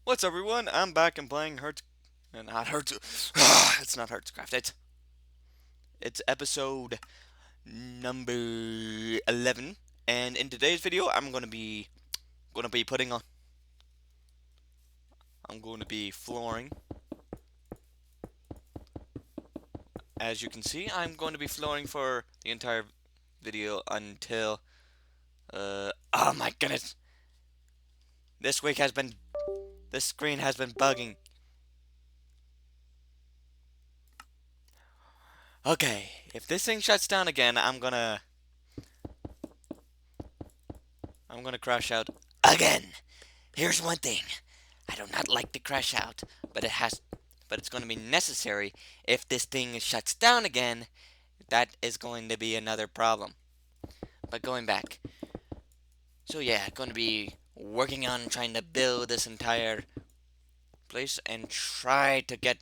What's up, everyone? I'm back and playing Hearts. Not Hearts. It's not Heartscraft. It's episode number 11. And in today's video, I'm gonna be putting on. I'm going to be flooring. As you can see, I'm going to be flooring for the entire video until. Oh my goodness! This week has been. This screen has been bugging. Okay, if this thing shuts down again, I'm gonna crash out again. Here's one thing. I do not like to crash out, but it's going to be necessary if this thing shuts down again. That is going to be another problem. But going back. So yeah, going to be working on trying to build this entire place and try to get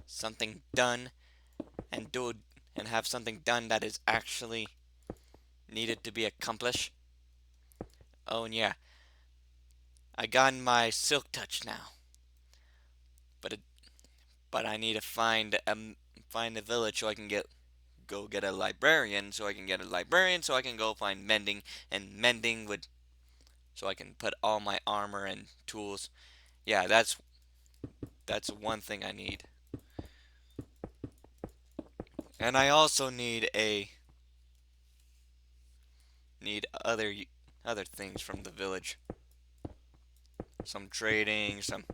something done and do and have something done that is actually needed to be accomplished. Oh and yeah, I got my silk touch now. But it, but I need to find a village so I can get a librarian so I can get a librarian so I can go find mending and mending would so I can put all my armor and tools. Yeah, that's one thing I need. And I also need other things from the village. Some trading, some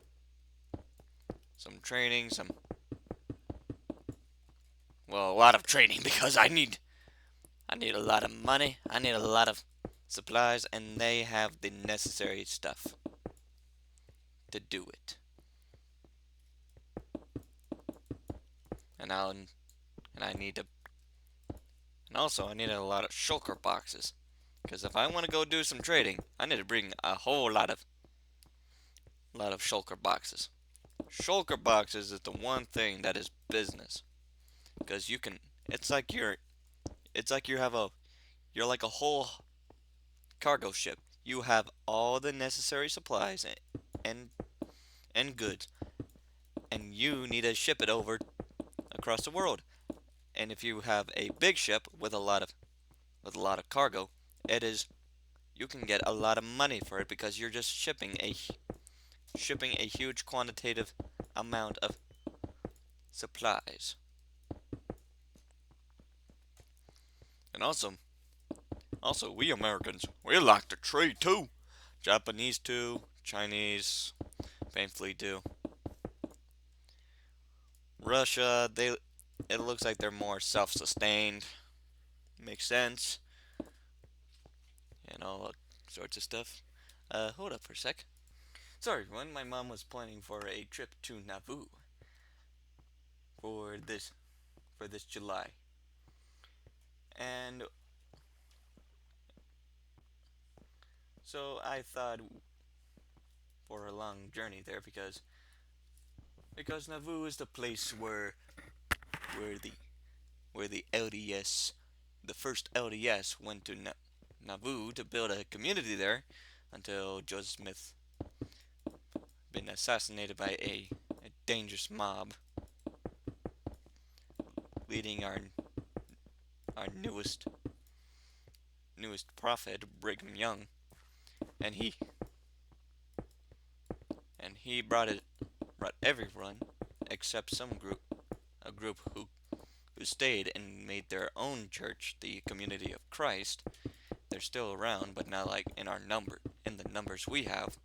training, some well, a lot of trading because I need a lot of money. I need a lot of supplies and they have the necessary stuff to do it. And I'll and I need to And also, I need a lot of shulker boxes. Because if I want to go do some trading, I need to bring a whole lot of shulker boxes. Shulker boxes is the one thing that is business. Because you can, it's like you're like a whole cargo ship. You have all the necessary supplies and, and goods, and you need to ship it over across the world. And if you have a big ship with a lot of cargo, it is you can get a lot of money for it because you're just shipping a huge quantitative amount of supplies. And also we Americans, we like to trade too. Japanese too, Chinese painfully do. Russia, they it looks like they're more self-sustained. Makes sense. And all sorts of stuff. Hold up for a sec. Sorry, everyone. My mom was planning for a trip to Nauvoo for this July, and so I thought for a long journey there because Nauvoo is the place where the where the LDS the first LDS went to Nauvoo to build a community there until Joseph Smith been assassinated by a dangerous mob leading our newest prophet Brigham Young, and he brought everyone except a group who stayed and made their own church, the Community of Christ. They're still around, but not like in the numbers we have,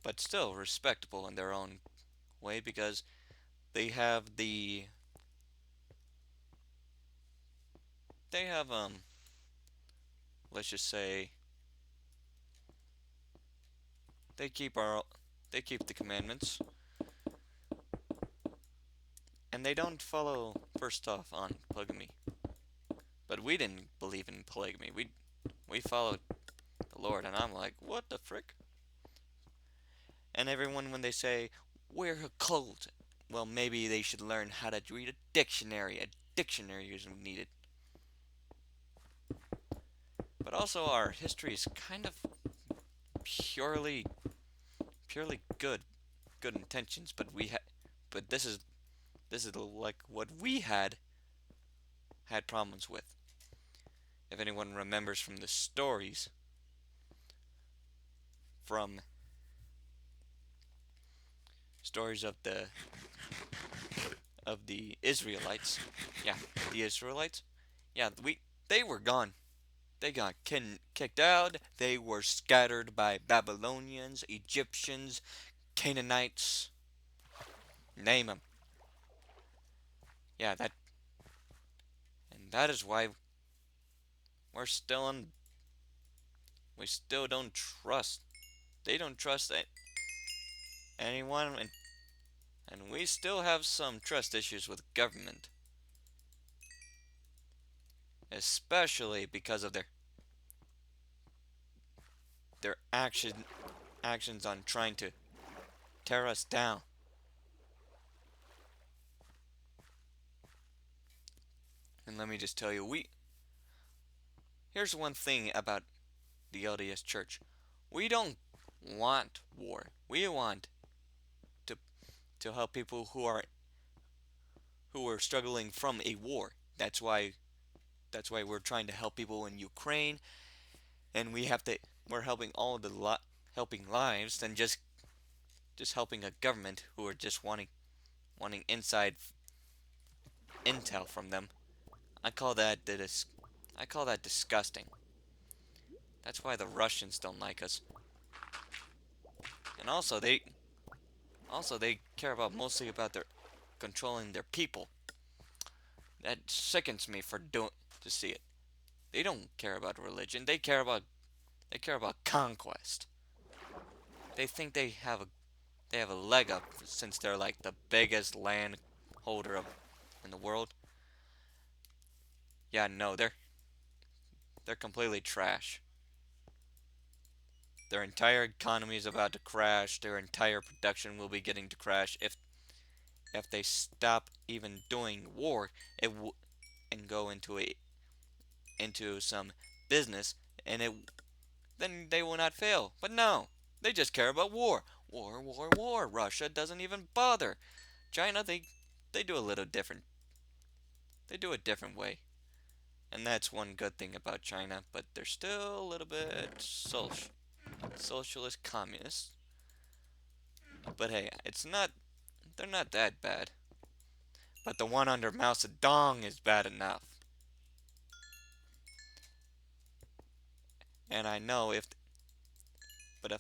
but still respectable in their own way because they have the they have let's just say they keep our they keep the commandments and they don't follow first off on polygamy. But we didn't believe in polygamy. We followed the Lord, and I'm like, what the frick? And everyone when they say wear a cult, well maybe they should learn how to read a dictionary. A dictionary is needed. But also our history is kind of purely good intentions, but but this is like what we had problems with. If anyone remembers from the from stories of the Israelites, yeah, the Israelites, yeah, they were gone. They got kicked out. They were scattered by Babylonians, Egyptians, Canaanites, name them. Yeah, that is why we're still on. We still don't trust. They don't trust anyone, and we still have some trust issues with government, especially because of their actions on trying to tear us down. And let me just tell you, here's one thing about the LDS Church. We don't want war. We want to to help people who are struggling from a war. That's why we're trying to help people in Ukraine, and we're helping all the helping lives than just helping a government who are just wanting inside intel from them. I call that I call that disgusting. That's why the Russians don't like us. And also they care about mostly about their controlling their people. That sickens me to see it. They don't care about religion. They care about conquest. They think they have a leg up since they're like the biggest land holder in the world. Yeah, no, they're completely trash. Their entire economy is about to crash. Their entire production will be getting to crash if they stop even doing war and go into some business, and then they will not fail. But no, they just care about war. War, war, war. Russia doesn't even bother. China, they do a little different. They do it a different way. And that's one good thing about China, but they're still a little bit socialist communist. But hey, they're not that bad. But the one under Mao Zedong is bad enough. And I know if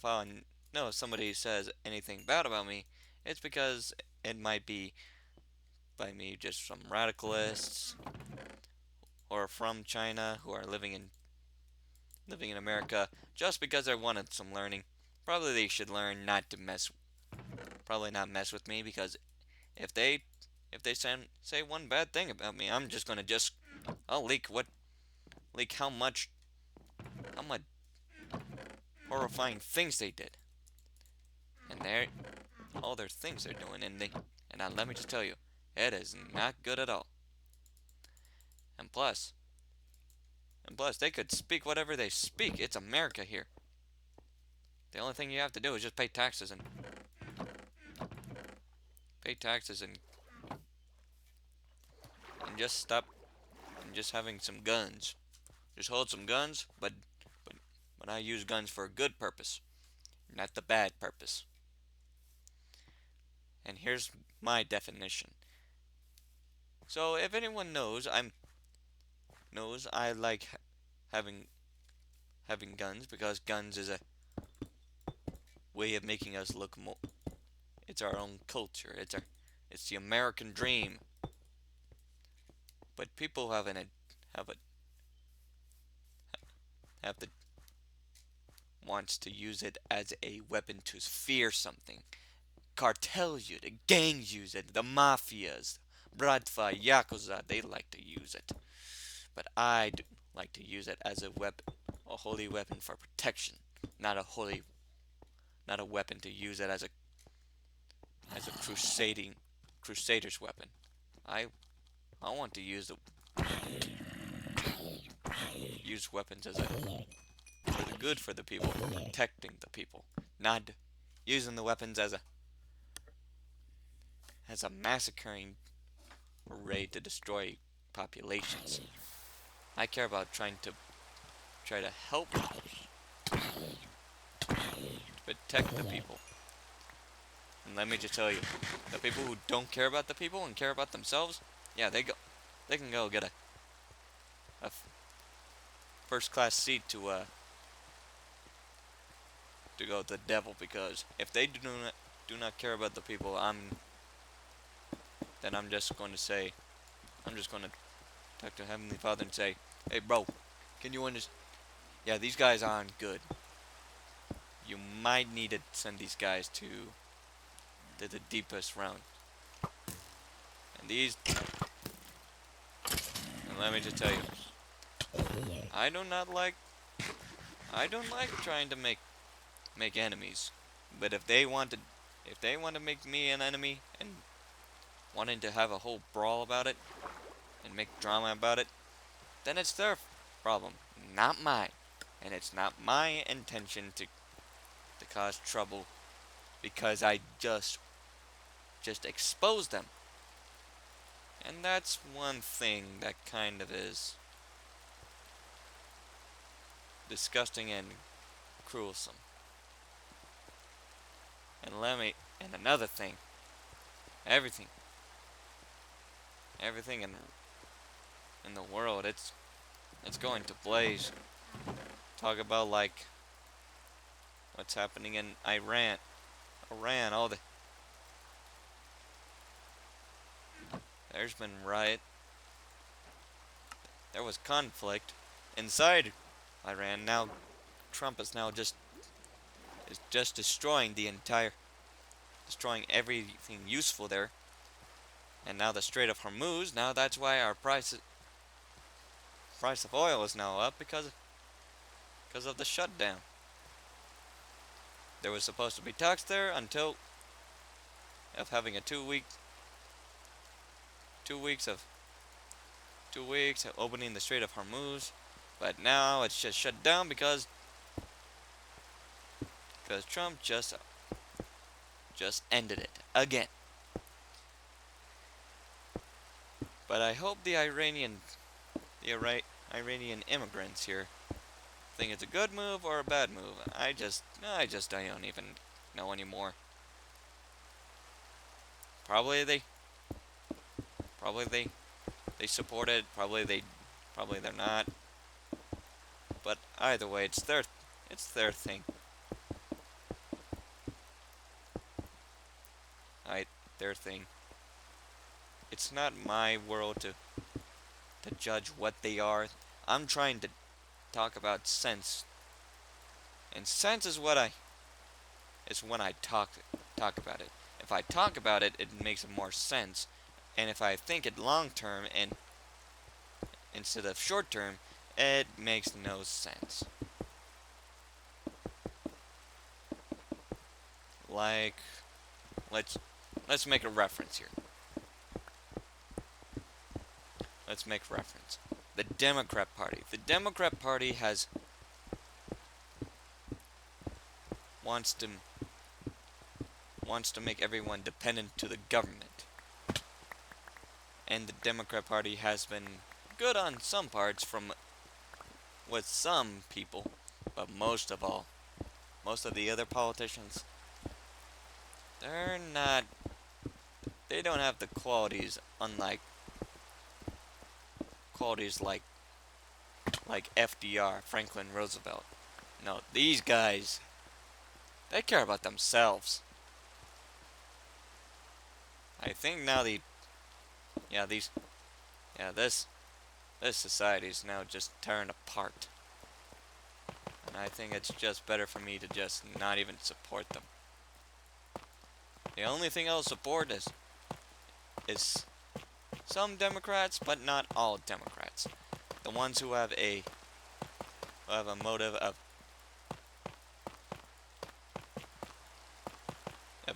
I know if somebody says anything bad about me, it's because it might be by me just some radicalists or from China who are living in America just because they wanted some learning. Probably they should learn not to probably not mess with me, because if they say one bad thing about me, I'm just gonna I'll leak how much horrifying things they did, and all their things they're doing, let me just tell you, it is not good at all. And plus, they could speak whatever they speak. It's America here. The only thing you have to do is just pay taxes and just stop and just having some guns. Just hold some guns, but but I use guns for a good purpose, not the bad purpose. And here's my definition. So if anyone knows I like having guns, because guns is a way of making us look more. It's our own culture. It's the American dream. But people have a have the wants to use it as a weapon to fear something. Cartels use it, gangs use it, the mafias, Bradfa, Yakuza, they like to use it. But I like to use it as a holy weapon for protection, not not a weapon to use it as a crusader's weapon. I I want to use weapons for the good for the people, protecting the people, not using the weapons as a massacring array to destroy populations. I care about try to help protect the people. And let me just tell you, the people who don't care about the people and care about themselves, yeah, they can go get a first class seat to go to the devil, because if they do not care about the people, I'm just going to say, I'm just going to talk to Heavenly Father and say, hey bro, can you understand? Yeah, these guys aren't good. You might need to send these guys to the deepest realm. And and let me just tell you, I do not like, I don't like trying to make enemies. But if they want to make me an enemy and wanting to have a whole brawl about it and make drama about it, then it's their problem, not mine. And it's not my intention to cause trouble because I just expose them. And that's one thing that kind of is disgusting and cruelsome. And another thing, everything, everything in the world, it's going to blaze. Talk about like what's happening in Iran, all there's been riot, there was conflict inside Iran. Now Trump is just destroying everything useful there. And now the Strait of Hormuz, now that's why our price of oil is now up because of the shutdown. There was supposed to be talks there until of having a 2 weeks of 2 weeks of opening the Strait of Hormuz, but now it's just shut down because Trump just ended it again. But I hope Iranian immigrants here think it's a good move or a bad move. I don't even know anymore. Probably they support it. Probably they're not. But either way, it's their thing. Their thing. It's not my world to judge what they are. I'm trying to talk about sense. And sense is when I talk about it. If I talk about it, it makes more sense. And if I think it long term and instead of short term, it makes no sense. Like, let's make a reference here. Let's make reference. The Democrat Party. The Democrat Party wants to make everyone dependent to the government. And the Democrat Party has been good on some parts with some people, but most of the other politicians, they don't have the qualities like FDR, Franklin Roosevelt. No, these guys, they care about themselves. I think now this society is now just tearing apart. And I think it's just better for me to just not even support them. The only thing I'll support is some Democrats, but not all Democrats. The ones who have a motive of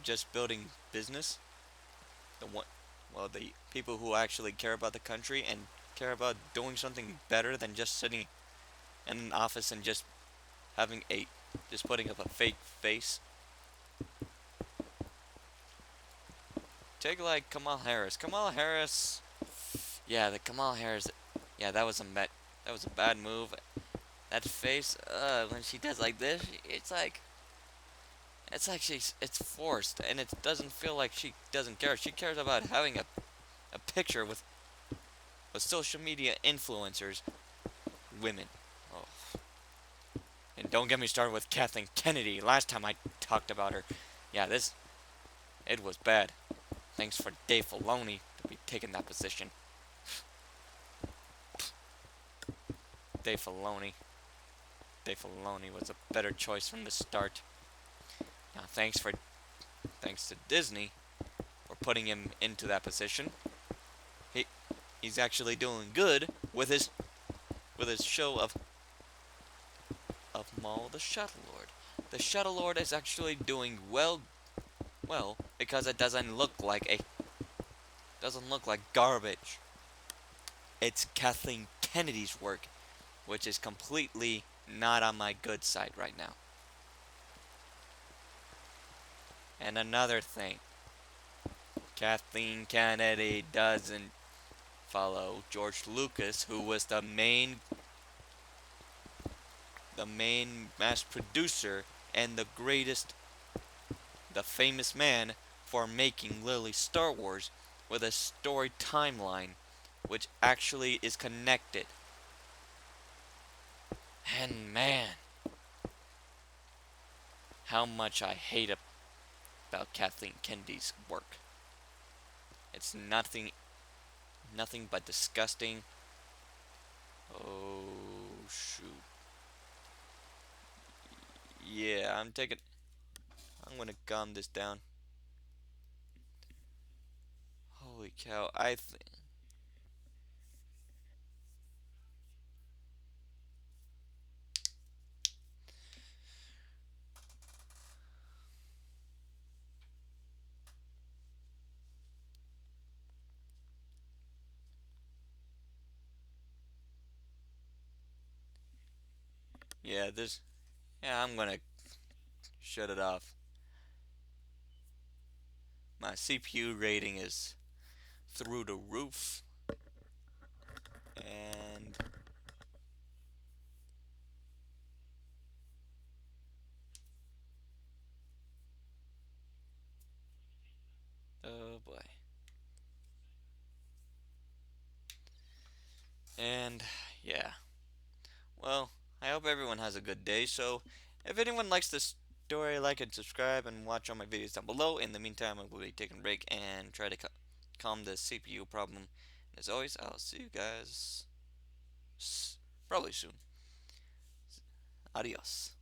just building business. The people who actually care about the country and care about doing something better than just sitting in an office and just having a just putting up a fake face. Take like Kamala Harris. Kamala Harris. Yeah, the Kamala Harris. Yeah, that was a bad move. That face, when she does like this, it's like it's forced, and it doesn't feel like she doesn't care. She cares about having a picture with social media influencers, women. Oh, and don't get me started with Kathleen Kennedy. Last time I talked about her, yeah, it was bad. Thanks for Dave Filoni to be taking that position. Dave Filoni. Dave Filoni was a better choice from the start. Now, thanks to Disney for putting him into that position. He he's actually doing good with his show of Maul the Shuttle Lord. The Shuttle Lord is actually doing well because it doesn't look like garbage. It's Kathleen Kennedy's work, which is completely not on my good side right now. And another thing, Kathleen Kennedy doesn't follow George Lucas, who was the main mass producer and the famous man for making literally Star Wars with a story timeline which actually is connected. And man, how much I hate about Kathleen Kennedy's work. It's nothing but disgusting. Oh shoot. Yeah, I'm gonna calm this down. Holy cow, yeah, I'm gonna shut it off. My CPU rating is through the roof, and oh boy. And yeah, well, I hope everyone has a good day. So, if anyone likes this story, like and subscribe and watch all my videos down below. In the meantime, I will be taking a break and try to calm the CPU problem. And as always, I'll see you guys probably soon. Adios.